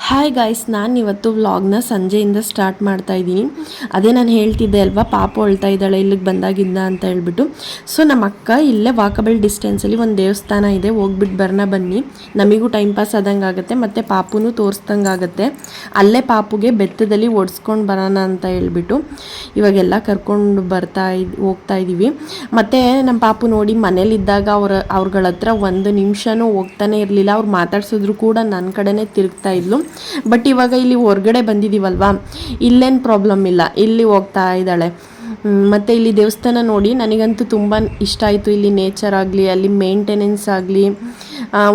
Hi guys, ನಾನು ಇವತ್ತು ವ್ಲಾಗ್ನ ಸಂಜೆಯಿಂದ ಸ್ಟಾರ್ಟ್ ಮಾಡ್ತಾ ಇದ್ದೀನಿ. ಅದೇ ನಾನು ಹೇಳ್ತಿದ್ದೆ ಅಲ್ವಾ, ಪಾಪು ಅಳ್ತಾ ಇದ್ದಾಳೆ ಇಲ್ಲಿಗೆ ಬಂದಾಗಿಂದ ಅಂತ ಹೇಳ್ಬಿಟ್ಟು. ಸೊ ನಮ್ಮ ಅಕ್ಕ ಇಲ್ಲೇ ವಾಕಬಲ್ ಡಿಸ್ಟೆನ್ಸಲ್ಲಿ ಒಂದು ದೇವಸ್ಥಾನ ಇದೆ, ಹೋಗ್ಬಿಟ್ಟು ಬನ್ನಿ, ನಮಗೂ ಟೈಮ್ ಪಾಸ್ ಆದಂಗೆ ಆಗುತ್ತೆ ಮತ್ತು ಪಾಪುನೂ ತೋರಿಸ್ದಂಗೆ ಆಗುತ್ತೆ. ಅಲ್ಲೇ ಪಾಪುಗೆ ಬೆತ್ತದಲ್ಲಿ ಓಡಿಸ್ಕೊಂಡು ಬರೋಣ ಅಂತ ಹೇಳ್ಬಿಟ್ಟು ಇವಾಗೆಲ್ಲ ಕರ್ಕೊಂಡು ಹೋಗ್ತಾ ಇದ್ದೀವಿ. ಮತ್ತು ನಮ್ಮ ಪಾಪು ನೋಡಿ ಮನೇಲಿದ್ದಾಗ ಅವ್ರಗಳ ಹತ್ರ ಒಂದು ನಿಮಿಷನೂ ಹೋಗ್ತಾನೆ ಇರಲಿಲ್ಲ. ಅವ್ರು ಮಾತಾಡ್ಸಿದ್ರು ಕೂಡ ನನ್ನ ಕಡೆನೇ ತಿರುಗ್ತಾ ಇದ್ಲು. ಬಟ್ ಇವಾಗ ಇಲ್ಲಿ ಹೊರಗಡೆ ಬಂದಿದ್ದೀವಲ್ವಾ, ಇಲ್ಲೇನು ಪ್ರಾಬ್ಲಮ್ ಇಲ್ಲ, ಇಲ್ಲಿ ಹೋಗ್ತಾ ಇದ್ದಾಳೆ. ಮತ್ತು ಇಲ್ಲಿ ದೇವಸ್ಥಾನ ನೋಡಿ ನನಗಂತೂ ತುಂಬ ಇಷ್ಟ ಆಯಿತು. ಇಲ್ಲಿ ನೇಚರ್ ಆಗಲಿ, ಅಲ್ಲಿ ಮೇಂಟೆನೆನ್ಸ್ ಆಗಲಿ,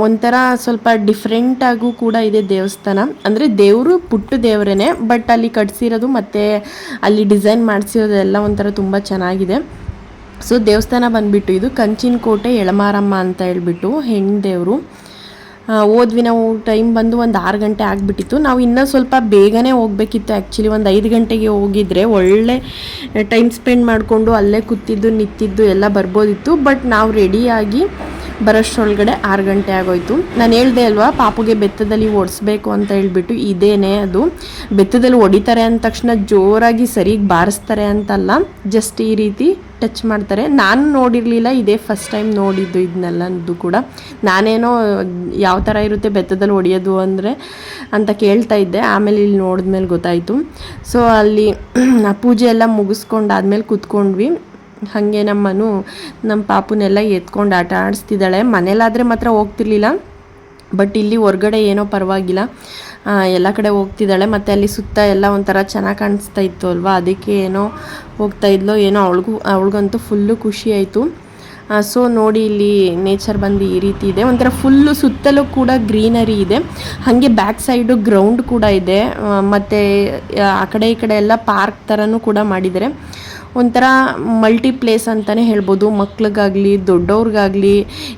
ಒಂಥರ ಸ್ವಲ್ಪ ಡಿಫ್ರೆಂಟಾಗೂ ಕೂಡ ಇದೆ ದೇವಸ್ಥಾನ. ಅಂದರೆ ದೇವರು ಪುಟ್ಟ ದೇವರೇ, ಬಟ್ ಅಲ್ಲಿ ಕಟ್ಸಿರೋದು ಮತ್ತು ಅಲ್ಲಿ ಡಿಸೈನ್ ಮಾಡಿಸಿರೋದೆಲ್ಲ ಒಂಥರ ತುಂಬ ಚೆನ್ನಾಗಿದೆ. ಸೊ ದೇವಸ್ಥಾನ ಬಂದುಬಿಟ್ಟು ಇದು ಕಂಚಿನ ಕೋಟೆ ಎಳಮಾರಮ್ಮ ಅಂತ ಹೇಳ್ಬಿಟ್ಟು ಹೆಣ್ಣು ದೇವರು. ಹೋದ್ವಿ ನಾವು. ಟೈಮ್ ಬಂದು ಒಂದು 6 ಗಂಟೆ ಆಗಿಬಿಟ್ಟಿತ್ತು. ನಾವು ಇನ್ನೂ ಸ್ವಲ್ಪ ಬೇಗನೆ ಹೋಗಬೇಕಿತ್ತು. ಆ್ಯಕ್ಚುಲಿ ಒಂದು 5 ಗಂಟೆಗೆ ಹೋಗಿದ್ರೆ ಒಳ್ಳೆ ಟೈಮ್ ಸ್ಪೆಂಡ್ ಮಾಡಿಕೊಂಡು ಅಲ್ಲೇ ಕೂತಿದ್ದು ನಿಂತಿದ್ದು ಎಲ್ಲ ಬರ್ಬೋದಿತ್ತು. ಬಟ್ ನಾವು ರೆಡಿಯಾಗಿ ಬರೋಷ್ಟರೊಳಗಡೆ 6 ಗಂಟೆ ಆಗೋಯ್ತು. ನಾನು ಹೇಳ್ದೆ ಅಲ್ವಾ, ಪಾಪುಗೆ ಬೆತ್ತದಲ್ಲಿ ಓಡಿಸ್ಬೇಕು ಅಂತ ಹೇಳ್ಬಿಟ್ಟು, ಇದೇನೆ ಅದು. ಬೆತ್ತದಲ್ಲಿ ಹೊಡಿತಾರೆ ಅಂದ ತಕ್ಷಣ ಜೋರಾಗಿ ಸರಿಗೆ ಬಾರಿಸ್ತಾರೆ ಅಂತಲ್ಲ, ಜಸ್ಟ್ ಈ ರೀತಿ ಟಚ್ ಮಾಡ್ತಾರೆ. ನಾನು ನೋಡಿರಲಿಲ್ಲ, ಇದೇ ಫಸ್ಟ್ ಟೈಮ್ ನೋಡಿದ್ದು ಇದನ್ನೆಲ್ಲದು ಕೂಡ. ನಾನೇನೋ ಯಾವ ಥರ ಇರುತ್ತೆ ಬೆತ್ತದಲ್ಲಿ ಹೊಡಿಯೋದು ಅಂದರೆ ಅಂತ ಕೇಳ್ತಾ ಇದ್ದೆ. ಆಮೇಲೆ ಇಲ್ಲಿ ನೋಡಿದ್ಮೇಲೆ ಗೊತ್ತಾಯಿತು. ಸೊ ಅಲ್ಲಿ ಪೂಜೆ ಎಲ್ಲ ಮುಗಿಸ್ಕೊಂಡಾದ್ಮೇಲೆ ಕೂತ್ಕೊಂಡ್ವಿ. ಹಾಗೆ ನಮ್ಮ ಪಾಪುನೆಲ್ಲ ಎತ್ಕೊಂಡು ಆಟ ಆಡಿಸ್ತಿದ್ದಾಳೆ. ಮನೇಲಾದರೆ ಮಾತ್ರ ಹೋಗ್ತಿರ್ಲಿಲ್ಲ, ಬಟ್ ಇಲ್ಲಿ ಹೊರ್ಗಡೆ ಏನೋ ಪರವಾಗಿಲ್ಲ, ಎಲ್ಲ ಕಡೆ ಹೋಗ್ತಿದ್ದಾಳೆ. ಮತ್ತು ಅಲ್ಲಿ ಸುತ್ತ ಎಲ್ಲ ಒಂಥರ ಚೆನ್ನಾಗಿ ಕಾಣಿಸ್ತಾ ಇತ್ತು ಅಲ್ವಾ, ಅದಕ್ಕೆ ಏನೋ ಹೋಗ್ತಾ ಇದ್ಲೋ ಏನೋ. ಅವಳಿಗಂತೂ ಫುಲ್ಲು ಖುಷಿ ಆಯಿತು. ಸೊ ನೋಡಿ, ಇಲ್ಲಿ ನೇಚರ್ ಬಂದು ಈ ರೀತಿ ಇದೆ. ಒಂಥರ ಫುಲ್ಲು ಸುತ್ತಲೂ ಕೂಡ ಗ್ರೀನರಿ ಇದೆ. ಹಾಗೆ ಬ್ಯಾಕ್ ಸೈಡು ಗ್ರೌಂಡ್ ಕೂಡ ಇದೆ. ಮತ್ತು ಆ ಕಡೆ ಈ ಕಡೆ ಎಲ್ಲ ಪಾರ್ಕ್ ಥರನೂ ಕೂಡ ಮಾಡಿದ್ದಾರೆ. ಒಂಥರ ಮಲ್ಟಿ ಪ್ಲೇಸ್ ಅಂತಲೇ ಹೇಳ್ಬೋದು. ಮಕ್ಳಿಗಾಗಲಿ ದೊಡ್ಡವ್ರಿಗಾಗಲಿ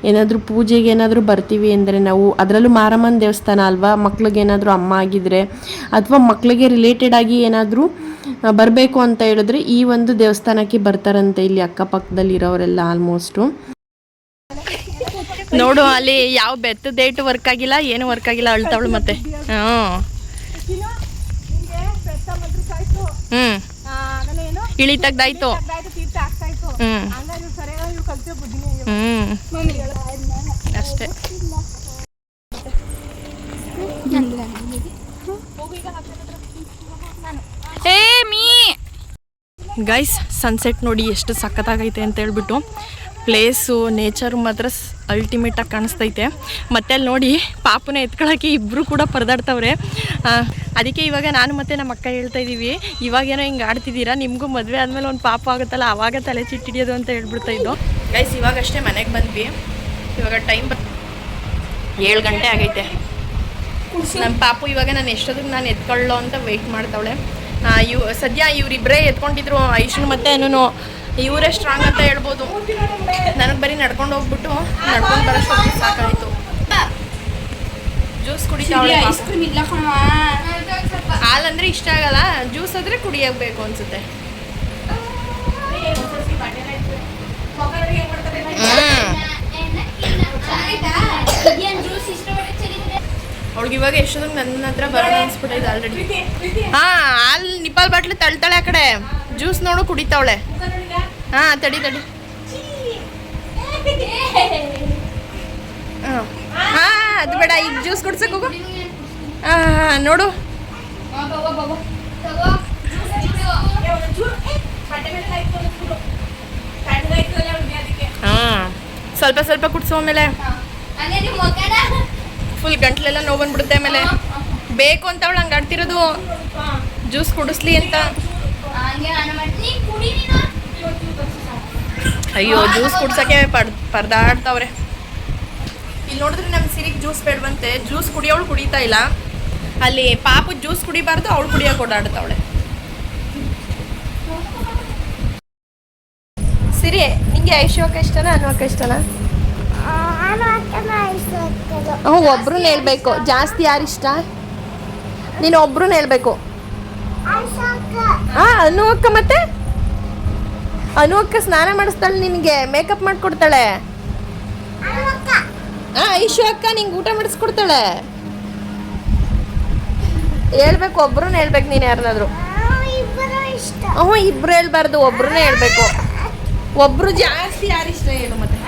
ಏನಾದರೂ ಪೂಜೆಗೆ ಏನಾದರೂ ಬರ್ತೀವಿ ಅಂದರೆ ನಾವು, ಅದರಲ್ಲೂ ಮಾರಮ್ಮನ ದೇವಸ್ಥಾನ ಅಲ್ವಾ, ಮಕ್ಳಿಗೇನಾದರೂ ಅಮ್ಮ ಆಗಿದ್ದರೆ ಅಥವಾ ಮಕ್ಕಳಿಗೆ ರಿಲೇಟೆಡ್ ಆಗಿ ಏನಾದರೂ ಬರಬೇಕು ಅಂತ ಹೇಳಿದ್ರೆ ಈ ಒಂದು ದೇವಸ್ಥಾನಕ್ಕೆ ಬರ್ತಾರಂತೆ ಇಲ್ಲಿ ಅಕ್ಕಪಕ್ಕದಲ್ಲಿರೋರೆಲ್ಲ ಆಲ್ಮೋಸ್ಟು. ನೋಡು, ಅಲ್ಲಿ ಯಾವ ಬೆತ್ತದೇಟು ವರ್ಕ್ ಆಗಿಲ್ಲ, ಏನು ವರ್ಕ್ ಆಗಿಲ್ಲ, ಅಳ್ತಾವಳು ಮತ್ತೆ. ಇಳಿ ತೆಗ್ದಾಯ್ತು. ಅಷ್ಟೇ. ಗೈಸ್, ಸನ್ಸೆಟ್ ನೋಡಿ ಎಷ್ಟು ಸಖತ್ತಾಗೈತೆ ಅಂತ ಹೇಳ್ಬಿಟ್ಟು. ಪ್ಲೇಸು ನೇಚರು ಮಾತ್ರ ಅಲ್ಟಿಮೇಟಾಗಿ ಕಾಣಿಸ್ತೈತೆ. ಮತ್ತೆ ಅಲ್ಲಿ ನೋಡಿ, ಪಾಪುನ ಎತ್ಕೊಳ್ಳೋಕ್ಕೆ ಇಬ್ಬರು ಕೂಡ ಪರದಾಡ್ತವ್ರೆ. ಅದಕ್ಕೆ ಇವಾಗ ನಾನು ಮತ್ತು ನಮ್ಮ ಅಕ್ಕ ಹೇಳ್ತಾ ಇದ್ದೀವಿ, ಇವಾಗೇನೋ ಹಿಂಗೆ ಆಡ್ತಿದ್ದೀರಾ, ನಿಮಗೂ ಮದುವೆ ಆದಮೇಲೆ ಒಂದು ಪಾಪು ಆಗುತ್ತಲ್ಲ, ಆವಾಗ ತಲೆ ಚಿಟ್ಟಿಡಿಯೋದು ಅಂತ ಹೇಳ್ಬಿಡ್ತಾ ಇದ್ದು. ಗೈಸ್, ಇವಾಗಷ್ಟೇ ಮನೆಗೆ ಬಂದ್ವಿ. ಇವಾಗ ಟೈಮ್ 7 ಗಂಟೆ ಆಗೈತೆ. ನಮ್ಮ ಪಾಪು ಇವಾಗ ನಾನು ಎಷ್ಟೊತ್ತಿಗೆ ನಾನು ಎತ್ಕೊಳ್ಳೋ ಅಂತ ವೆಯ್ಟ್ ಮಾಡ್ತಾವಳೆ. ಸದ್ಯ ಇವರಿಬ್ಬರೇ ಎತ್ಕೊಂಡಿದ್ರು, ಐಶು ಮತ್ತು ಏನೂ. ಇವರೇ ಸ್ಟ್ರಾಂಗ್ ಅಂತ ಹೇಳ್ಬೋದು. ನನಗೆ ಬರೀ ನಡ್ಕೊಂಡು ಹೋಗ್ಬಿಟ್ಟು ನಡ್ಕೊಂಡು ಬರೋಷ್ಟು ಸಾಕಾಯಿತು. ಜ್ಯೂಸ್ ಕುಡಿತಾವಳೆ. ಹಾಲಂದ್ರೆ ಇಷ್ಟ ಆಗಲ್ಲ, ಜ್ಯೂಸ್ ಆದರೆ ಕುಡಿಯಬೇಕು ಅನ್ಸುತ್ತೆ. ಅವಳಿಗೆ ಇವಾಗ ಎಷ್ಟೊತ್ತಿಗೆ ನನ್ನ ಹತ್ರ ಬರೋಣ ಅನ್ಸ್ಬಿಟ್ಟಿದೆ ಆಲ್ರೆಡಿ. ಹಾಲು ನಿಪಾಲ್ ಬಾಟ್ಲು ತಳ್ತಾಳೆ ಆ ಕಡೆ. ಜ್ಯೂಸ್ ನೋಡು ಕುಡಿತಾವಳೆ. ತಡಿ. ಅದು ಬೇಡ, ಈಗ ಜ್ಯೂಸ್ ಕುಡ್ಸಕ್ಕೆ ಹೋಗು. ನೋಡು, ಸ್ವಲ್ಪ ಸ್ವಲ್ಪ ಕುಡ್ಸೋ. ಆಮೇಲೆ ಫುಲ್ ಗಂಟ್ಲೆಲ್ಲ ನೋವು ಬಂದ್ಬಿಡುತ್ತೆ. ಆಮೇಲೆ ಬೇಕು ಅಂತ ಅವಳು ಹಂಗೆ ಆಡ್ತಿರೋದು, ಜ್ಯೂಸ್ ಕುಡಿಸ್ಲಿ ಅಂತ. ಅಯ್ಯೋ, ಜ್ಯೂಸ್ ಕುಡ್ಸೋಕ್ಕೆ ಪರದಾಡ್ತಾವ್ರೆ. ಇಲ್ಲಿ ನೋಡಿದ್ರೆ ನಮ್ಮ ಸಿರಿಗೆ ಜ್ಯೂಸ್ ಬೇಡವಂತೆ. ಜ್ಯೂಸ್ ಕುಡಿಯೋಳು ಕುಡಿತಾ ಇಲ್ಲ. ಅಲ್ಲಿ ಪಾಪು ಜ್ಯೂಸ್ ಕುಡಿಬಾರ್ದು, ಅವಳು ಕುಡಿಯೋಕೆ ಓಡಾಡ್ತಾವಳೆ. ಸಿರಿ, ನಿಂಗೆ ಐಶ್ವರ್ಯ ಇಷ್ಟನಾ ಅನ್ವಕ್ಕ ಇಷ್ಟನಾ? ಒಬ್ರು ಹೇಳ್ಬೇಕು. ಜಾಸ್ತಿ ಯಾರಿಷ್ಟ? ನೀನು ಒಬ್ರು ಹೇಳ್ಬೇಕು. ಅನು ಅಕ್ಕ. ಮತ್ತೆ ಅನು ಅಕ್ಕ ಸ್ನಾನ ಮಾಡಿಸ್ತಾಳೆ, ನಿನಗೆ ಮೇಕಪ್ ಮಾಡಿಕೊಡ್ತಾಳೆ. ಐಶು ಅಕ್ಕ ನಿಂಗೆ ಊಟ ಮಾಡಿಸ್ಕೊಡ್ತಾಳೆ. ಹೇಳ್ಬೇಕು, ಒಬ್ರನ್ನ ಹೇಳ್ಬೇಕು. ನೀನು ಯಾರನ್ನಾದ್ರು ಇಬ್ರು ಹೇಳ್ಬಾರ್ದು, ಒಬ್ರನ್ನೇ ಹೇಳ್ಬೇಕು. ಒಬ್ರು ಜಾಸ್ತಿ ಯಾರು ಇಷ್ಟ ಹೇಳು ಮತ್ತೆ.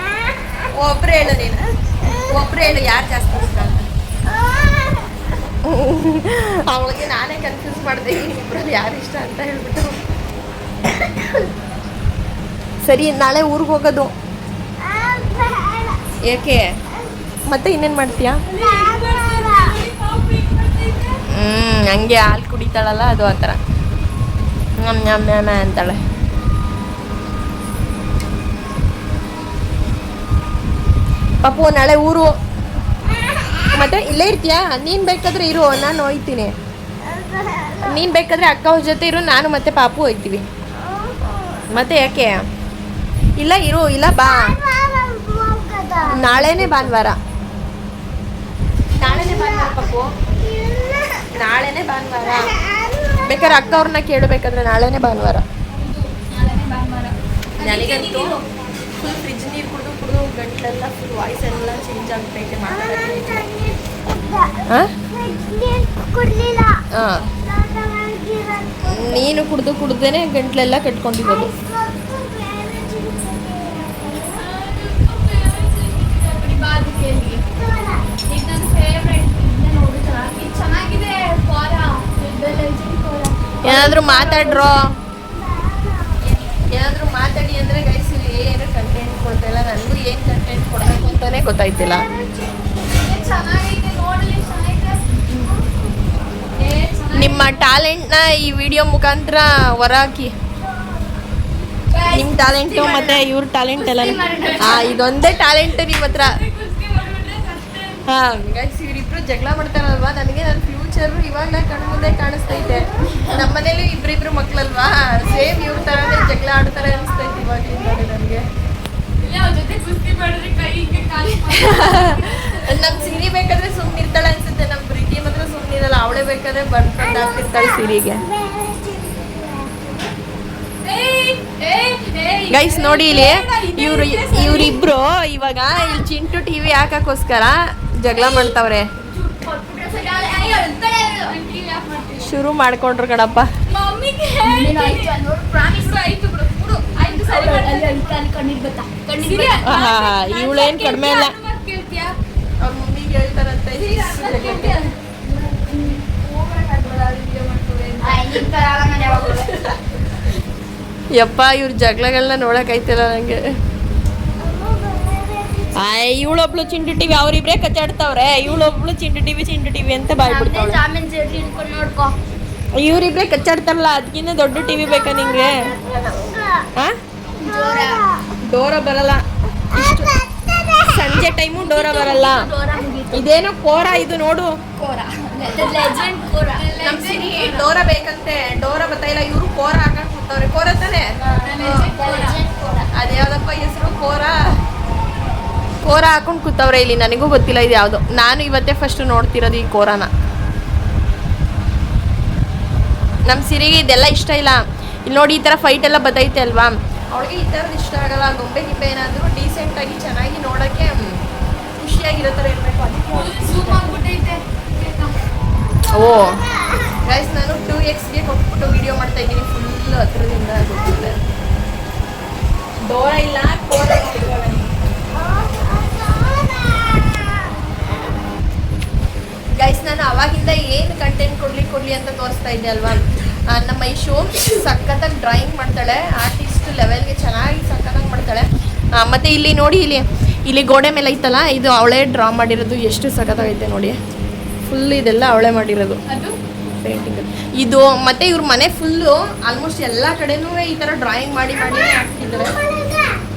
ಒಬ್ರು ಹೇಳು, ನೀನು ಒಬ್ರು ಹೇಳು ಯಾರು ಜಾಸ್ತಿ ಇಷ್ಟ ಅಂತ. ಅವಳಿಗೆ ನಾನೇ ಕನ್ಫ್ಯೂಸ್ ಮಾಡಿದೆ ಇಬ್ರಲ್ಲಿ ಯಾರು ಇಷ್ಟ ಅಂತ ಹೇಳ್ಬಿಟ್ಟು. ಸರಿ, ನಾಳೆ ಊರಿಗೆ ಹೋಗೋದು. ಏಕೆ ಮತ್ತೆ ಇನ್ನೇನು ಮಾಡ್ತೀಯಾ? ಹಂಗೆ ಹಾಲು ಕುಡಿತಾಳಲ್ಲ, ಅದು ಆ ಥರ ಅಂತಾಳೆ. ಪಾಪು ನಾಳೆ ಊರು, ಮತ್ತೆ ಇಲ್ಲೇ ಇರ್ತೀಯಾ? ನೀನು ಬೇಕಾದ್ರೆ ಇರು, ನಾನು ಹೋಯ್ತೀನಿ. ನೀನು ಬೇಕಾದ್ರೆ ಅಕ್ಕ ಅವ್ರ ಜೊತೆ ಇರು, ನಾನು ಮತ್ತೆ ಪಾಪು ಹೋಯ್ತೀವಿ. ಮತ್ತೆ ಯಾಕೆ ಇಲ್ಲ ಇರು, ಇಲ್ಲ ಬಾ. ನಾಳೆನೇ ಭಾನುವಾರ ಪಾಪು, ನಾಳೆನೇ ಭಾನುವಾರ. ಬೇಕಾದ್ರೆ ಅಕ್ಕ ಅವ್ರನ್ನ ಕೇಳಬೇಕಾದ್ರೆ ನಾಳೆನೇ ಭಾನುವಾರ. ನನಗಂತೂ ಫುಲ್ ಫ್ರಿಜ್ ನೀರು ಕುಡಿದು ಗಂಟಲೆಲ್ಲ ಫುಲ್ ವಾಯ್ಸ್ ಎಲ್ಲ ಚೇಂಜ್ ಆಗ್ತೈತೆ. ನೀನು ಕುಡ್ದೇನೆ ಗಂಟ್ಲೆಲ್ಲ ಕಟ್ಕೊಂಡಿರೋದು. ಏನಾದರೂ ಮಾತಾಡ್ರೋ, ಏನಾದರೂ ಮಾತಾಡಿ ಅಂದರೆ ಗೈಸ್ ಏನು ಕಂಟೆಂಟ್ ಕೊಡ್ತಾ ಇಲ್ಲ. ನನಗೂ ಏನು ಕಂಟೆಂಟ್ ಕೊಡಬೇಕು ಅಂತಲೇ ಗೊತ್ತಾಯ್ತಿಲ್ಲ. ನಿಮ್ಮ ಟ್ಯಾಲೆಂಟ್ನ ಈ ವಿಡಿಯೋ ಮುಖಾಂತರ ಹೊರಹಾಕಿ. ನಿಮ್ಮ ಟ್ಯಾಲೆಂಟು ಮತ್ತು ಇವ್ರ ಟ್ಯಾಲೆಂಟ್ ಎಲ್ಲ ಇದೊಂದೇ ಟ್ಯಾಲೆಂಟ್ ನಿಮ್ಮ ಹತ್ರ. ಹಾಂ ಗೈಸ್, ಇವರಿಬ್ರು ಜಗಳ ಮಾಡ್ತಾರಲ್ವಾ, ನನಗೆ ನನ್ನ ಫ್ಯೂಚರು ಇವಾಗಲೇ ಕಣ್ಮುಂದೆ ಕಾಣಿಸ್ತೈತೆ. ನಮ್ಮ ಮನೇಲಿ ಇಬ್ಬರಿಬ್ರು ಮಕ್ಕಳಲ್ವಾ, ಸೇಮ್ ಇವ್ರ ಥರನೇ ಜಗಳ ಆಡ್ತಾರೆ ಅನಿಸ್ತೈತೆ ಇವಾಗಲಿಂದ ನನಗೆ. ನಮ್ಮ ಸಿರಿ ಬೇಕಾದ್ರೆ ಸುಮ್ಮನಿರ್ತಾಳೆ ಅನ್ಸುತ್ತೆ, ನಮ್ಮ ಪ್ರೀತಿ ಮಾತ್ರ ಸುಮ್ಮನಿರಲ್ಲ. ಅವಳೇ ಬೇಕಾದ್ರೆ ಬಂದು ಆಗ್ತಿರ್ತಾಳೆ ಸಿರಿಗೆ. ಗೈಸ್ ನೋಡಿ ಇಲ್ಲಿ ಇವ್ರಿಬ್ರು ಇವಾಗ ಇಲ್ಲಿ ಚಿಂಟು ಟಿವಿ ಹಾಕಕ್ಕೋಸ್ಕರ ಜಗಳ ಮಾಡ್ತಾವ್ರೆ. ಶುರು ಮಾಡ್ಕೊಂಡ್ರು ಕಣಪ್ಪ. ಇವಳೇನ್ ಕಡಿಮೆ ಇಲ್ಲ, ಅವ್ರ ಮಮ್ಮಿಗೆ ಹೇಳ್ತಾರಂತೆ. ಯಪ್ಪ ಇವ್ರ ಜಗಳಗಳನ್ನ ನೋಡಕ್ಕಾಯ್ತಿಲ್ಲ ನಂಗೆ. ಇವಳೊಬ್ಳು ಚಿಂಟು ಟಿವಿ, ಅವ್ರಿಬ್ರೇ ಕಚ್ಚಾಡ್ತಾವ್ರೆ. ಇವಳೊಬ್ಳು ಚಿಂಟು ಟಿವಿ ಅಂತ ಬಾಯ್ಬಿಡ್ತಾವ್ರೆ. ಇವರಿಬ್ರೇ ಕಚ್ಚಾಡ್ತಾರಲ್ಲ, ಅದಕ್ಕಿಂತ ದೊಡ್ಡ ಟಿವಿ ಬೇಕಾ ನಿಂಗೆ? ಡೋರ ಬರಲ್ಲ, ಸಂಜೆ ಟೈಮು ಡೋರ ಬರಲ್ಲ. ಇದೇನೋ ಕೋರ, ಇದು ನೋಡು ನಮ್ ಸಿರಿ ಡೋರ ಬೇಕಂತೆ. ಡೋರ ಬರ್ತಾ ಇಲ್ಲ, ಇವ್ರು ಕೋರ ಹಾಕಕ್ ಕೂತವ್ರೆ. ಕೋರ ತಾನೆ, ಅದ್ಯಾವ್ದಪ್ಪ ಹೆಸರು? ಕೋರ ಹಾಕೊಂಡು ಕೂತವ್ರೆ ಇಲ್ಲಿ. ನನಗೂ ಗೊತ್ತಿಲ್ಲ ಇದು ಯಾವುದು. ನಾನು ಇವತ್ತೇ ಫಸ್ಟ್ ನೋಡ್ತಿರೋದು ಈ ಕೋರನ. ನಮ್ಮ ಸಿರಿಗೆ ಇದೆಲ್ಲ ಇಷ್ಟ ಇಲ್ಲ. ಇಲ್ಲಿ ನೋಡಿ, ಈ ಥರ ಫೈಟ್ ಎಲ್ಲ ಬತ್ತೈತೆ ಅಲ್ವಾ, ಅವಳಿಗೆ ಈ ಥರದ್ದು ಇಷ್ಟ ಆಗಲ್ಲ. ಗೊಂಬೆ ಗಿಂಬೆ ಏನಾದರೂ ಡೀಸೆಂಟಾಗಿ ಚೆನ್ನಾಗಿ ನೋಡೋಕ್ಕೆ ಖುಷಿಯಾಗಿರೋ ಥರ ಇರಬೇಕು. ಅದಕ್ಕೆ ಓ ಗೈಸ್, ನಾನು 2xಗೆ ಕೊಟ್ಬಿಟ್ಟು ವಿಡಿಯೋ ಮಾಡ್ತಾ ಇದ್ದೀನಿ. ಫುಲ್ ಹತ್ರದಿಂದ ಗೊತ್ತಿದೆ. ಡೋರ ಇಲ್ಲ, ಕೋರ. ಗೈಸ್, ನಾನು ಅವಾಗಿಂದ ಏನು ಕಂಟೆಂಟ್ ಕೊಡ್ಲಿ ಅಂತ ತೋರಿಸ್ತಾ ಇದ್ದೆ ಅಲ್ವಾ. ನಮ್ಮ ಐಶು ಸಖತ್ತಾಗಿ ಡ್ರಾಯಿಂಗ್ ಮಾಡ್ತಾಳೆ, ಆರ್ಟಿಸ್ಟ್ ಲೆವೆಲ್ಗೆ ಚೆನ್ನಾಗಿ ಸಖತ್ತಾಗಿ ಮಾಡ್ತಾಳೆ. ಮತ್ತು ಇಲ್ಲಿ ನೋಡಿ, ಇಲ್ಲಿ ಗೋಡೆ ಮೇಲೆ ಐತಲ್ಲ, ಇದು ಅವಳೇ ಡ್ರಾ ಮಾಡಿರೋದು. ಎಷ್ಟು ಸಖತ್ತಾಗೈತೆ ನೋಡಿ. ಫುಲ್ ಇದೆಲ್ಲ ಅವಳೇ ಮಾಡಿರೋದು ಪೇಂಟಿಂಗ್ ಇದು. ಮತ್ತು ಇವ್ರ ಮನೆ ಫುಲ್ಲು ಆಲ್ಮೋಸ್ಟ್ ಎಲ್ಲ ಕಡೆನೂ ಈ ಥರ ಡ್ರಾಯಿಂಗ್ ಮಾಡಿ ಹಾಕ್ತಿದ್ದಾರೆ.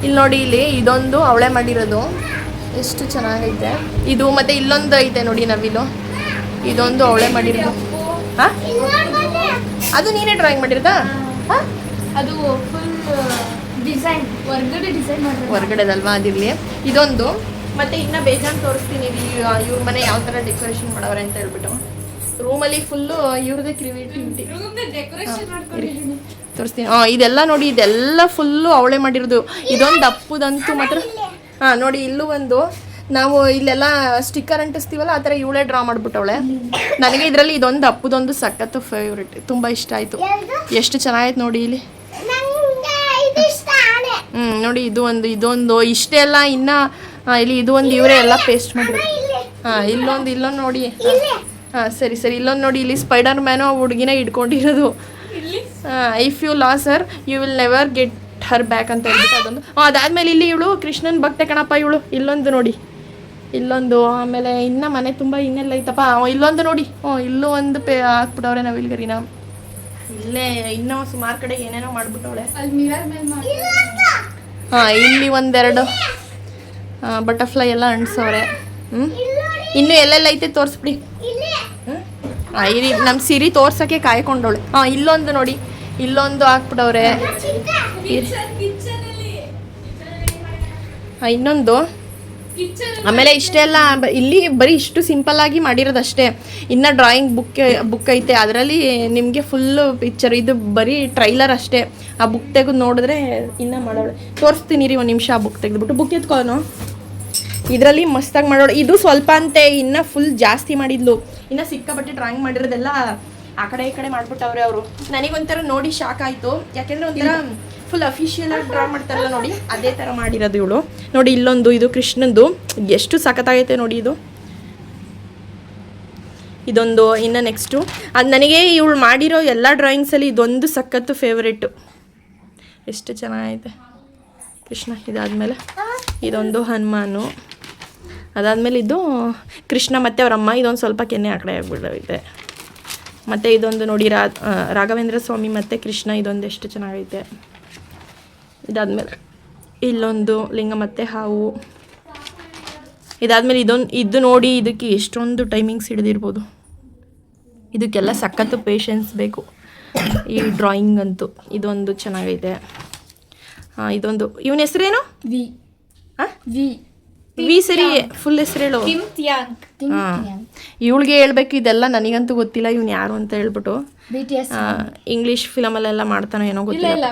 ಇಲ್ಲಿ ನೋಡಿ, ಇದೊಂದು ಅವಳೇ ಮಾಡಿರೋದು. ಎಷ್ಟು ಚೆನ್ನಾಗೈತೆ ಇದು. ಮತ್ತು ಇಲ್ಲೊಂದು ಐತೆ ನೋಡಿ ನವಿಲು, ಇದೊಂದು ಅವಳೇ ಮಾಡಿರೋದು. ಹಾಂ, ಅದು ನೀನೇ ಡ್ರಾಯಿಂಗ್ ಮಾಡಿರೋದಾ? ಹಾಂ, ಅದು ಫುಲ್ ಡಿಸೈನ್ ಹೊರಗಡೆದಲ್ವಾ, ಅದಿರಲಿ. ಇದೊಂದು. ಮತ್ತು ಇನ್ನು ಬೇಜಾನ್ ತೋರಿಸ್ತೀನಿ ಇವ್ರ ಮನೆ ಯಾವ ಥರ ಡೆಕೋರೇಷನ್ ಮಾಡವ್ರೆ ಅಂತ ಹೇಳ್ಬಿಟ್ಟು. ರೂಮಲ್ಲಿ ಫುಲ್ಲು ಇವ್ರದೇ ಕ್ರಿಯೇಟಿವಿಟಿ ತೋರಿಸ್ತೀನಿ. ಇದೆಲ್ಲ ನೋಡಿ, ಇದೆಲ್ಲ ಫುಲ್ಲು ಅವಳೇ ಮಾಡಿರೋದು. ಇದೊಂದು ಅಪ್ಪುದಂತೂ ಮಾತ್ರ. ನೋಡಿ, ಇಲ್ಲೂ ಒಂದು ನಾವು ಇಲ್ಲೆಲ್ಲ ಸ್ಟಿಕ್ಕರ್ ಅಂಟಿಸ್ತೀವಲ್ಲ ಆ ಥರ ಇವಳೇ ಡ್ರಾ ಮಾಡಿಬಿಟ್ಟವಳೆ. ನನಗೆ ಇದರಲ್ಲಿ ಇದೊಂದು ಅಪ್ಪದೊಂದು ಸಖತ್ತು ಫೇವ್ರೆಟ್, ತುಂಬ ಇಷ್ಟ ಆಯಿತು. ಎಷ್ಟು ಚೆನ್ನಾಗಿತ್ತು ನೋಡಿ ಇಲ್ಲಿ. ನೋಡಿ ಇದೊಂದು ಇಷ್ಟೆಲ್ಲ ಇನ್ನು ಇಲ್ಲಿ ಇದು ಒಂದು ಇವರೇ ಎಲ್ಲ ಪೇಸ್ಟ್ ಮಾಡಿದ್ರು. ಇಲ್ಲೊಂದು ನೋಡಿ. ಸರಿ ಇಲ್ಲೊಂದು ನೋಡಿ, ಇಲ್ಲಿ ಸ್ಪೈಡರ್ ಮ್ಯಾನು ಆ ಹುಡುಗಿನ ಇಟ್ಕೊಂಡಿರೋದು. If you lose her you will never get her back ಅಂತ ಹೇಳ್ಬಿಟ್ಟು ಅದೊಂದು. ಅದಾದ್ಮೇಲೆ ಇಲ್ಲಿ ಇವಳು ಕೃಷ್ಣನ್ ಭಕ್ತೆ ಕಣಪ್ಪ ಇವಳು. ಇಲ್ಲೊಂದು ನೋಡಿ, ಇಲ್ಲೊಂದು. ಆಮೇಲೆ ಇನ್ನು ಮನೆ ತುಂಬ ಇನ್ನೆಲ್ಲ ಐತಪ್ಪ. ಇಲ್ಲೊಂದು ನೋಡಿ, ಇಲ್ಲೂ ಒಂದು ಹಾಕ್ಬಿಟ್ಟವ್ರೆ ನವಿಲ್ಗರಿನ. ಇಲ್ಲೇ ಇನ್ನೂ ಸುಮಾರು ಕಡೆ ಏನೇನೋ ಮಾಡ್ಬಿಟ್ಟವಳೆ. ಇಲ್ಲಿ ಒಂದೆರಡು ಬಟರ್ಫ್ಲೈ ಎಲ್ಲ ಅಂಟಿಸವ್ರೆ. ಇನ್ನು ಎಲ್ಲೆಲ್ಲ ಐತೆ ತೋರಿಸ್ಬಿಡಿ. ನಮ್ಮ ಸಿರಿ ತೋರ್ಸೋಕ್ಕೆ ಕಾಯ್ಕೊಂಡವಳೆ. ಇಲ್ಲೊಂದು ನೋಡಿ, ಇಲ್ಲೊಂದು ಹಾಕ್ಬಿಟ್ಟವ್ರೆ. ಇನ್ನೊಂದು. ಆಮೇಲೆ ಇಷ್ಟೆಲ್ಲ ಇಲ್ಲಿ ಬರೀ ಇಷ್ಟು ಸಿಂಪಲ್ ಆಗಿ ಮಾಡಿರೋದಷ್ಟೇ. ಇನ್ನು ಡ್ರಾಯಿಂಗ್ ಬುಕ್ ಐತೆ, ಅದರಲ್ಲಿ ನಿಮಗೆ ಫುಲ್ಲು ಪಿಕ್ಚರ್. ಇದು ಬರೀ ಟ್ರೈಲರ್ ಅಷ್ಟೇ. ಆ ಬುಕ್ ತೆಗೆದು ನೋಡಿದ್ರೆ ಇನ್ನೂ ಮಾಡೋಳೆ. ತೋರಿಸ್ತೀನಿ ರೀ ಒಂದು ನಿಮಿಷ. ಆ ಬುಕ್ ತೆಗೆದುಬಿಟ್ಟು ಬುಕ್ ಎತ್ಕೊಳ್ಳೋನು. ಇದರಲ್ಲಿ ಮಸ್ತಾಗಿ ಮಾಡೋಳು. ಇದು ಸ್ವಲ್ಪ ಅಂತೆ, ಇನ್ನು ಫುಲ್ ಜಾಸ್ತಿ ಮಾಡಿದ್ಲು. ಇನ್ನು ಸಿಕ್ಕಾಪಟ್ಟೆ ಡ್ರಾಯಿಂಗ್ ಮಾಡಿರೋದೆಲ್ಲ ಆ ಕಡೆ ಈ ಕಡೆ ಮಾಡ್ಬಿಟ್ಟವ್ರೆ ಅವರು. ನನಗೊಂಥರ ನೋಡಿ ಶಾಕ್ ಆಯಿತು. ಯಾಕೆಂದರೆ ಒಂಥರ ಫುಲ್ ಅಫಿಷಿಯಲ್ ಆಗಿ ಡ್ರಾ ಮಾಡ್ತಾರಲ್ಲ ನೋಡಿ, ಅದೇ ಥರ ಮಾಡಿರೋದು ಇವಳು. ನೋಡಿ ಇಲ್ಲೊಂದು, ಇದು ಕೃಷ್ಣಂದು. ಎಷ್ಟು ಸಖತ್ತಾಗೈತೆ ನೋಡಿ ಇದು. ಇದೊಂದು. ಇನ್ನು ನೆಕ್ಸ್ಟು ಅದು ನನಗೆ ಇವಳು ಮಾಡಿರೋ ಎಲ್ಲ ಡ್ರಾಯಿಂಗ್ಸಲ್ಲಿ ಇದೊಂದು ಸಖತ್ತು ಫೇವ್ರೇಟು. ಎಷ್ಟು ಚೆನ್ನಾಗೈತೆ ಕೃಷ್ಣ. ಇದಾದಮೇಲೆ ಇದೊಂದು ಹನುಮಾನು. ಅದಾದಮೇಲೆ ಇದು ಕೃಷ್ಣ ಮತ್ತು ಅವರಮ್ಮ. ಇದೊಂದು ಸ್ವಲ್ಪ ಕೆನ್ನೆ ಆ ಕಡೆ ಆಗ್ಬಿಡೈತೆ. ಮತ್ತು ಇದೊಂದು ನೋಡಿ ರಾಘವೇಂದ್ರ ಸ್ವಾಮಿ ಮತ್ತು ಕೃಷ್ಣ. ಇದೊಂದು ಎಷ್ಟು ಚೆನ್ನಾಗೈತೆ. ಇದಾದಮೇಲೆ ಇಲ್ಲೊಂದು ಲಿಂಗ ಮತ್ತು ಹಾವು. ಇದಾದಮೇಲೆ ಇದು ನೋಡಿ, ಇದಕ್ಕೆ ಎಷ್ಟೊಂದು ಟೈಮಿಂಗ್ಸ್ ಹಿಡಿದಿರ್ಬೋದು. ಇದಕ್ಕೆಲ್ಲ ಸಖತ್ತು ಪೇಷನ್ಸ್ ಬೇಕು ಈ ಡ್ರಾಯಿಂಗ್ ಅಂತೂ. ಇದೊಂದು ಚೆನ್ನಾಗೈತೆ. ಇದೊಂದು. ಇವನ ಹೆಸರೇನು? ವಿ ಸರಿ, ಫುಲ್ ಹೆಸರು ಹೇಳು. ಇವಳಿಗೆ ಹೇಳ್ಬೇಕು ಇದೆಲ್ಲ, ನನಗಂತೂ ಗೊತ್ತಿಲ್ಲ ಇವನು ಯಾರು ಅಂತ ಹೇಳ್ಬಿಟ್ಟು. ಇಂಗ್ಲೀಷ್ ಫಿಲಮಲ್ಲೆಲ್ಲ ಮಾಡ್ತಾನೋ ಏನೋ ಗೊತ್ತಿಲ್ಲ.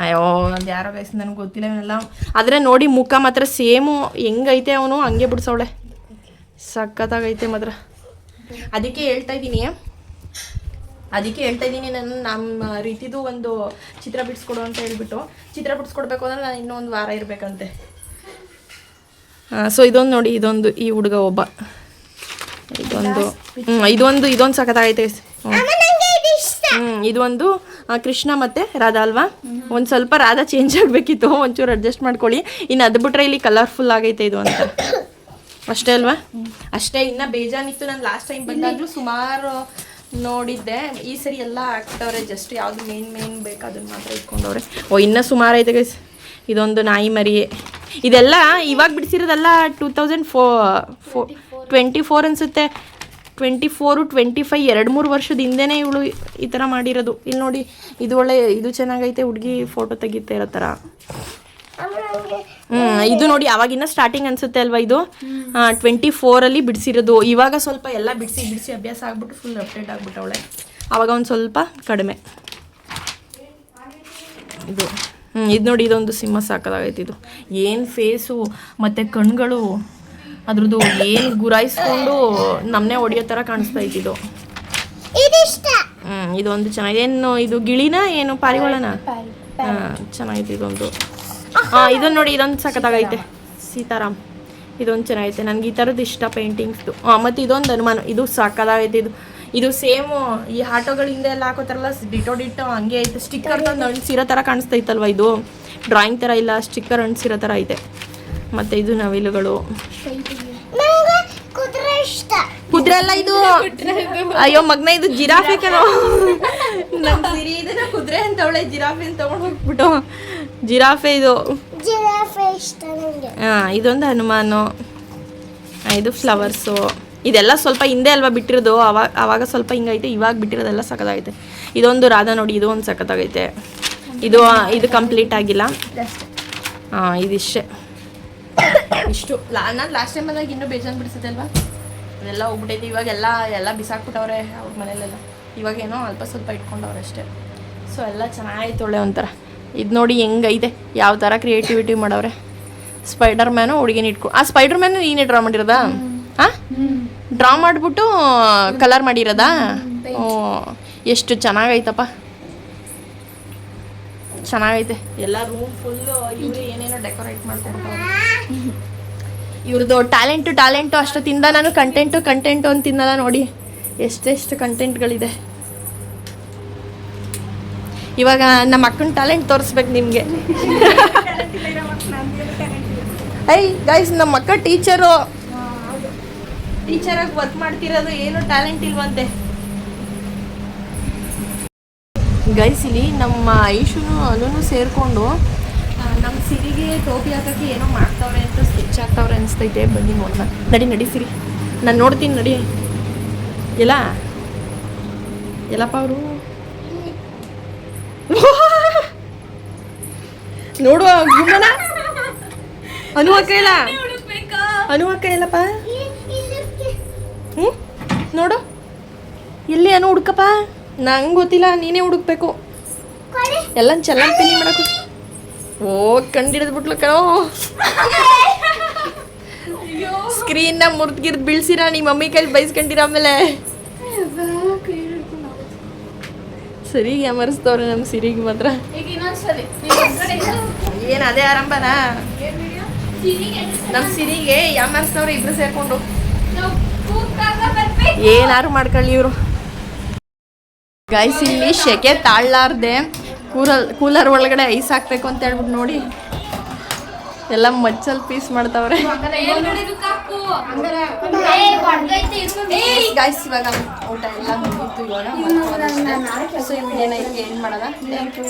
ಅಯ್ಯೋ ಅದು ಯಾರೋ ಗೈಸ್ ನನಗೆ ಗೊತ್ತಿಲ್ಲ ಇವನ್ನೆಲ್ಲ. ಆದರೆ ನೋಡಿ ಮುಖ ಮಾತ್ರ ಸೇಮು ಹೆಂಗೈತೆ ಅವನು ಹಂಗೆ ಬಿಡ್ಸವಳೆ. ಸಖತ್ತಾಗೈತೆ ಮಾತ್ರ. ಅದಕ್ಕೆ ಹೇಳ್ತಾ ಇದ್ದೀನಿ ನಮ್ಮ ರೀತಿದು ಒಂದು ಚಿತ್ರ ಬಿಡಿಸ್ಕೊಡು ಅಂತ ಹೇಳ್ಬಿಟ್ಟು. ಚಿತ್ರ ಬಿಡಿಸ್ಕೊಡ್ಬೇಕು ಅಂದರೆ ನಾನು ಇನ್ನೂ ಒಂದು ವಾರ ಇರಬೇಕಂತೆ. ಸೊ ಇದೊಂದು ನೋಡಿ, ಇದೊಂದು ಈ ಹುಡುಗ ಒಬ್ಬ. ಇದೊಂದು ಸಖತ್ತಾಗೈತೆ. ಇದೊಂದು ಕೃಷ್ಣ ಮತ್ತು ರಾಧಾ ಅಲ್ವಾ. ಒಂದು ಸ್ವಲ್ಪ ರಾಧಾ ಚೇಂಜ್ ಆಗಬೇಕಿತ್ತು, ಒಂಚೂರು ಅಡ್ಜಸ್ಟ್ ಮಾಡ್ಕೊಳ್ಳಿ. ಇನ್ನು ಅದು ಬಿಟ್ರೆ ಇಲ್ಲಿ ಕಲರ್ಫುಲ್ ಆಗೈತೆ ಇದು ಅಂತ ಅಷ್ಟೇ ಅಲ್ವಾ. ಅಷ್ಟೇ. ಇನ್ನು ಬೇಜಾನಿತ್ತು. ನಾನು ಲಾಸ್ಟ್ ಟೈಮ್ ಬಂದಾಗಲೂ ಸುಮಾರು ನೋಡಿದ್ದೆ. ಈ ಸರಿ ಎಲ್ಲ ಹಾಕ್ತವ್ರೆ. ಜಸ್ಟ್ ಯಾವುದು ಮೇನ್ ಬೇಕು ಅದನ್ನು ಮಾತ್ರ ಇಟ್ಕೊಂಡವ್ರೆ. ಇನ್ನೂ ಸುಮಾರು ಐತೆ ಗೈಸ್. ಇದೊಂದು ನಾಯಿ ಮರಿ. ಇದೆಲ್ಲ ಇವಾಗ ಬಿಡಿಸಿರೋದಲ್ಲ. 2024 ಅನಿಸುತ್ತೆ. 24, 25 2-3 ವರ್ಷದ ಹಿಂದೆನೇ ಇವಳು ಈ ಥರ ಮಾಡಿರೋದು. ಇಲ್ಲಿ ನೋಡಿ, ಇದು ಒಳ್ಳೆ, ಇದು ಚೆನ್ನಾಗೈತೆ. ಹುಡುಗಿ ಫೋಟೋ ತೆಗಿತಾ ಇರೋ ಥರ. ಇದು ನೋಡಿ ಅವಾಗಿನ್ನ ಸ್ಟಾರ್ಟಿಂಗ್ ಅನಿಸುತ್ತೆ ಅಲ್ವಾ. ಇದು 24 ಬಿಡಿಸಿರೋದು. ಇವಾಗ ಸ್ವಲ್ಪ ಎಲ್ಲ ಬಿಡಿಸಿ ಅಭ್ಯಾಸ ಆಗ್ಬಿಟ್ಟು ಫುಲ್ ಅಪ್ಡೇಟ್ ಆಗ್ಬಿಟ್ಟವಳೆ. ಆವಾಗ ಒಂದು ಸ್ವಲ್ಪ ಕಡಿಮೆ. ಇದು ನೋಡಿ, ಇದೊಂದು ಸಿಂಹ ಸಾಕಾಗೈತೆ. ಇದು ಏನು ಫೇಸು ಮತ್ತು ಕಣ್ಗಳು ಅದ್ರದ್ದು ಏನು ಗುರಾಯಿಸ್ಕೊಂಡು ನಮ್ಮನೆ ಹೊಡಿಯೋ ಥರ ಕಾಣಿಸ್ತಾ ಇದ್ದಿದ್ದು. ಇದೊಂದು ಚೆನ್ನಾಗಿದೆ. ಏನು ಇದು ಗಿಳಿನ ಏನು ಪಾರಿವಾಳನ? ಚೆನ್ನಾಗೈತೆ ಇದೊಂದು. ಇದನ್ನು ನೋಡಿ, ಇದೊಂದು ಸಖತ್ತಾಗೈತೆ. ಸೀತಾರಾಮ್. ಇದೊಂದು ಚೆನ್ನಾಗೈತೆ. ನನಗೆ ಈ ಥರದ್ದು ಇಷ್ಟ ಪೇಂಟಿಂಗ್ಸ್ದು. ಮತ್ತು ಇದೊಂದು ಹನುಮಾನ. ಇದು ಸಖತ್ತಾಗೈತೆ. ಇದು ಸೇಮು ಈ ಆಟೋಗಳಿಂದ ಎಲ್ಲ ಹಾಕೋತಾರಲ್ಲ, ಡಿಟೋ ಹಂಗೆ ಐತೆ. ಸ್ಟಿಕ್ಕರ್ ತಂದು ಅಂಟಿಸಿರೋ ಥರ ಕಾಣಿಸ್ತೈತಲ್ವ. ಇದು ಡ್ರಾಯಿಂಗ್ ಥರ ಇಲ್ಲ, ಸ್ಟಿಕ್ಕರ್ ಅಂಟಿಸಿರೋ ಥರ ಐತೆ. ಮತ್ತು ಇದು ನವಿಲುಗಳು. ಕುದುರೆ ಅಲ್ಲ ಇದು. ಅಯ್ಯೋ ಮಗ್ನ, ಇದು ಜಿರಾಫೆ ಕಣೋ. ನಮ್ಮ ಸಿರಿ ಇದನ್ನ ಕುದುರೆ ಅಂತವಳೆ, ಜಿರಾಫೆ ಅಂತ ತಗೊಂಡು ಹೋಗ್ಬಿಟ್ಟು. ಜಿರಾಫೆ ಇದು. ಇದೊಂದು ಹನುಮಾನು. ಇದು ಫ್ಲವರ್ಸು. ಇದೆಲ್ಲ ಸ್ವಲ್ಪ ಹಿಂದೆ ಅಲ್ವಾ ಬಿಟ್ಟಿರೋದು. ಆವಾಗ ಸ್ವಲ್ಪ ಹಿಂಗೈತೆ. ಇವಾಗ ಬಿಟ್ಟಿರೋದೆಲ್ಲ ಸಖತ್ತಾಗೈತೆ. ಇದೊಂದು ರಾಧಾ ನೋಡಿ, ಇದು ಒಂದು ಸಖತ್ತಾಗೈತೆ. ಇದು ಕಂಪ್ಲೀಟ್ ಆಗಿಲ್ಲ. ಇದಿಷ್ಟೇ. ಇಷ್ಟು ನಾನು ಲಾಸ್ಟ್ ಟೈಮ್ ಬಂದಾಗ ಇನ್ನೂ ಬೇಜಾನ್ ಬಿಡಿಸುತ್ತೆ ಅಲ್ವಾ. ಅದೆಲ್ಲ ಹೋಗ್ಬಿಟ್ಟೈತೆ. ಇವಾಗೆಲ್ಲ ಬಿಸಾಕ್ಬಿಟ್ಟವ್ರೆ ಅವ್ರ ಮನೇಲೆಲ್ಲ. ಇವಾಗೇನೋ ಅಲ್ಪ ಸ್ವಲ್ಪ ಇಟ್ಕೊಂಡವ್ರೆ ಅಷ್ಟೇ. ಸೊ ಎಲ್ಲ ಚೆನ್ನಾಗಿತ್ತು, ಒಳ್ಳೆ ಒಂಥರ. ಇದು ನೋಡಿ ಹೆಂಗೈತೆ, ಯಾವ ಥರ ಕ್ರಿಯೇಟಿವಿಟಿ ಮಾಡವ್ರೆ. ಸ್ಪೈಡರ್ ಮ್ಯಾನು ಹುಡುಗಿನ ಇಟ್ಕೊ. ಆ ಸ್ಪೈಡರ್ ಮ್ಯಾನ್ ನೀನೇ ಡ್ರಾ ಮಾಡಿರೋದಾ? ಹಾಂ, ಡ್ರಾ ಮಾಡಿಬಿಟ್ಟು ಕಲರ್ ಮಾಡಿರೋದಾ? ಓ, ಎಷ್ಟು ಚೆನ್ನಾಗೈತಪ್ಪ, ಚೆನ್ನಾಗೈತೆ. ಎಲ್ಲ ರೂಮ್ ಫುಲ್ಲು ಇವರು ಏನೇನೋ ಡೆಕೋರೇಟ್ ಮಾಡ್ತಾರೆ. ಇವ್ರದ್ದು ಟ್ಯಾಲೆಂಟು ಅಷ್ಟು ತಿಂದ ನಾನು ಕಂಟೆಂಟು ಅಂತ ತಿನ್ನಲ್ಲ ನೋಡಿ, ಎಷ್ಟೆಷ್ಟು ಕಂಟೆಂಟ್ಗಳಿದೆ. ಇವಾಗ ನಮ್ಮ ಅಕ್ಕನ ಟ್ಯಾಲೆಂಟ್ ತೋರಿಸ್ಬೇಕು ನಿಮಗೆ. ಐ ಗೈಸ್, ನಮ್ಮ ಅಕ್ಕ ಟೀಚರಾಗಿ ವರ್ಕ್ ಮಾಡ್ತಿರೋದು, ಏನು ಟ್ಯಾಲೆಂಟ್ ಇಲ್ವಂತೆ. ಗೈಸ್, ಇಲ್ಲಿ ನಮ್ಮ ಐಶುನು ಅನು ಸೇರಿಕೊಂಡು ನಮ್ಮ ಸಿರಿಗೆ ಟೋಪಿ ಹಾಕೋಕ್ಕೆ ಏನೋ ಮಾಡ್ತಾವ್ರೆ ಅಂತ ಸ್ಕೆಚ್ ಹಾಕ್ತಾವ್ರೆ ಅನಿಸ್ತೈತೆ. ಬನ್ನಿ ನೋಡೋಣ. ನಡಿ ಸಿರಿ, ನಾನು ನೋಡ್ತೀನಿ ನಡಿ. ಎಲ್ಲಪ್ಪ ಅವರು ನೋಡುವ ಗುಮ್ಮನ ಅನು ಅಕ್ಕ ಇಲ್ಲಪ್ಪ. ಹ್ಞೂ, ನೋಡು ಎಲ್ಲಿ ಅನು ಹುಡುಕಪ್ಪ. ನಂಗೆ ಗೊತ್ತಿಲ್ಲ, ನೀನೇ ಹುಡುಕ್ಬೇಕು. ಎಲ್ಲ ಚಲ್ಲಂಪಿಲಿ ಮಾಡಕ್ಕೆ. ಓ, ಕಂಡಿಡಿದ್ಬಿಟ್ಲು ಕಣೋ. ಸ್ಕ್ರೀನ್ನ ಮುರಿದ್ಗಿರ್ದು ಬೀಳ್ಸಿರ ನಿಮ್ಮ ಮಮ್ಮಿ ಕೈಲಿ ಬೈಸ್ಕೊಂಡಿರ. ಆಮೇಲೆ ಸರಿ ಅಮರಿಸ್ತವ್ರೆ ನಮ್ಮ ಸಿರಿಗೆ ಮಾತ್ರ. ಏನು ಅದೇ ಆರಂಭನಾ? ನಮ್ಮ ಸಿರಿಗೆ ಯಾಮರಿಸ್ತವ್ರೆ ಇಬ್ರು ಸೇರ್ಕೊಂಡು. ಏನಾರು ಮಾಡ್ಕೊಳ್ಳಿ ಇವರು. ಗೈಸ್, ಇಲ್ಲಿ ಶೆಕೆ ತಾಳಲಾರ್ದೆ ಕೂಲರ್ ಒಳಗಡೆ ಐಸ್ ಹಾಕ್ಬೇಕು ಅಂತ ಹೇಳ್ಬಿಟ್ಟು ನೋಡಿ ಎಲ್ಲ ಮಚ್ಚಲ್ಲಿ ಪೀಸ್ ಮಾಡ್ತಾವ್ರೆ. ಗೈಸ್, ಇವಾಗ ಊಟ ಎಲ್ಲ ಮುಗೀತು. ಇವಾಗ ಸೊ ಈ ವಿಡಿಯೋನ ಏನು ಮಾಡೋಣ. Thank you.